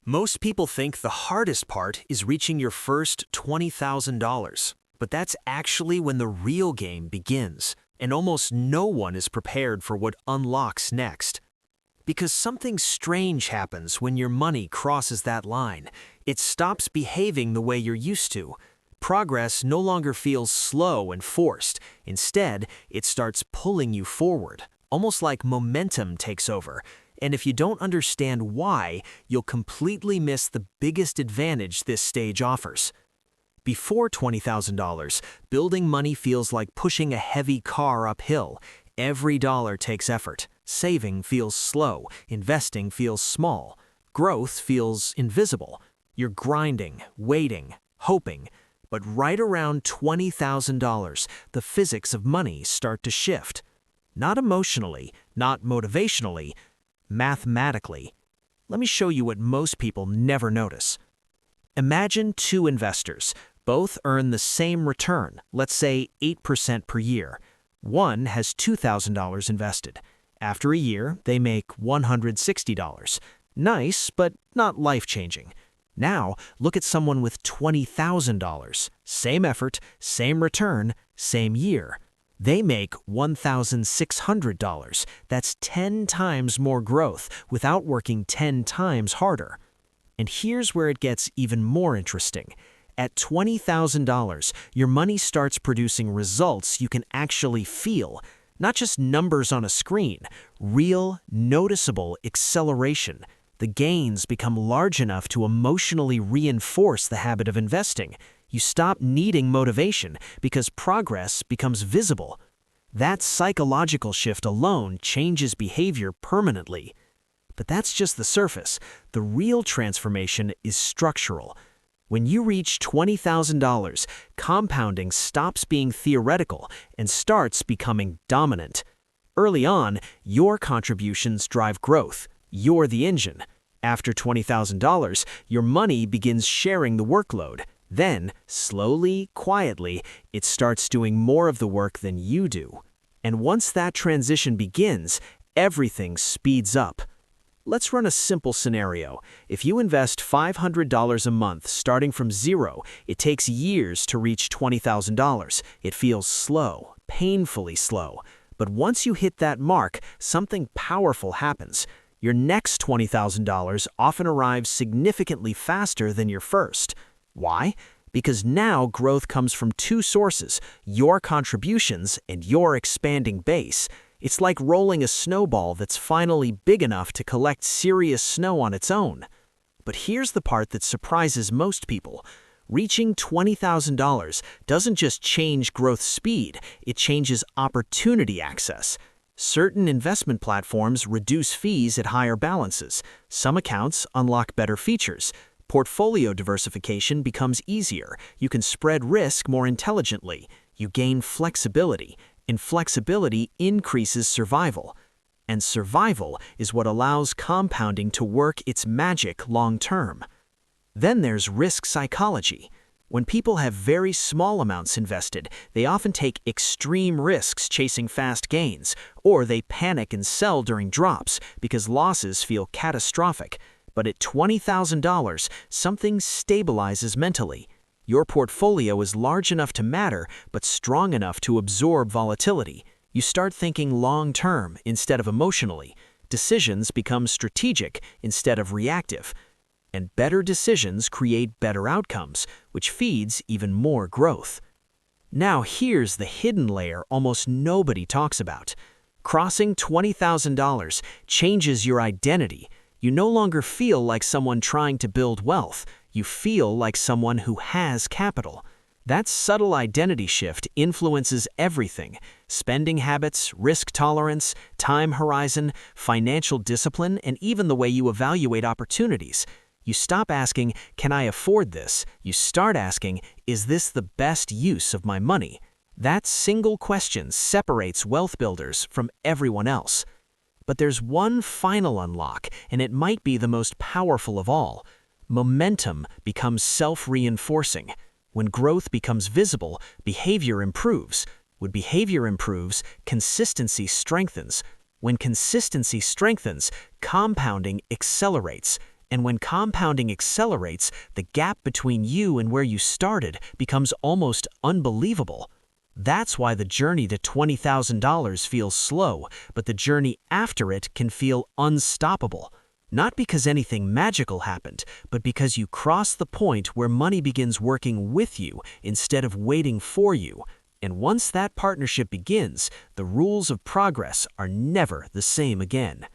Most people think the hardest part is reaching your first $20,000, but that's actually when the real game begins, and almost no one is prepared for what unlocks next. Because something strange happens when your money crosses that line. It stops behaving the way you're used to. Progress no longer feels slow and forced. Instead, it starts pulling you forward, almost like momentum takes over. And if you don't understand why, you'll completely miss the biggest advantage this stage offers. Before $20,000, building money feels like pushing a heavy car uphill. Every dollar takes effort. Saving feels slow. Investing feels small. Growth feels invisible. You're grinding, waiting, hoping. But right around $20,000, the physics of money start to shift. Not emotionally, not motivationally, mathematically. Let me show you what most people never notice. Imagine two investors. Both earn the same return, let's say 8% per year. One has $2,000 invested. After a year, they make $160. Nice, but not life-changing. Now, look at someone with $20,000. Same effort, same return, same year. They make $1,600. That's 10 times more growth without working 10 times harder. And here's where it gets even more interesting. At $20,000, your money starts producing results you can actually feel, not just numbers on a screen, real, noticeable acceleration. The gains become large enough to emotionally reinforce the habit of investing. You stop needing motivation because progress becomes visible. That psychological shift alone changes behavior permanently. But that's just the surface. The real transformation is structural. When you reach $20,000, compounding stops being theoretical and starts becoming dominant. Early on, your contributions drive growth. You're the engine. After $20,000, your money begins sharing the workload. Then, slowly, quietly, it starts doing more of the work than you do. And once that transition begins, everything speeds up. Let's run a simple scenario. If you invest $500 a month starting from zero, it takes years to reach $20,000. It feels slow, painfully slow. But once you hit that mark, something powerful happens. Your next $20,000 often arrives significantly faster than your first. Why? Because now growth comes from two sources, your contributions and your expanding base. It's like rolling a snowball that's finally big enough to collect serious snow on its own. But here's the part that surprises most people. Reaching $20,000 doesn't just change growth speed, it changes opportunity access. Certain investment platforms reduce fees at higher balances. Some accounts unlock better features. Portfolio diversification becomes easier. You can spread risk more intelligently. You gain flexibility. And flexibility increases survival. And survival is what allows compounding to work its magic long-term. Then there's risk psychology. When people have very small amounts invested, they often take extreme risks chasing fast gains, or they panic and sell during drops because losses feel catastrophic. But at $20,000, something stabilizes mentally. Your portfolio is large enough to matter, but strong enough to absorb volatility. You start thinking long-term instead of emotionally. Decisions become strategic instead of reactive. And better decisions create better outcomes, which feeds even more growth. Now here's the hidden layer almost nobody talks about. Crossing $20,000 changes your identity. You no longer feel like someone trying to build wealth. You feel like someone who has capital. That subtle identity shift influences everything: spending habits, risk tolerance, time horizon, financial discipline, and even the way you evaluate opportunities. You stop asking, "Can I afford this?" You start asking, "Is this the best use of my money?" That single question separates wealth builders from everyone else. But there's one final unlock, and it might be the most powerful of all. Momentum becomes self-reinforcing. When growth becomes visible, behavior improves. When behavior improves, consistency strengthens. When consistency strengthens, compounding accelerates. And when compounding accelerates, the gap between you and where you started becomes almost unbelievable. That's why the journey to $20,000 feels slow, but the journey after it can feel unstoppable. Not because anything magical happened, but because you cross the point where money begins working with you instead of waiting for you. And once that partnership begins, the rules of progress are never the same again.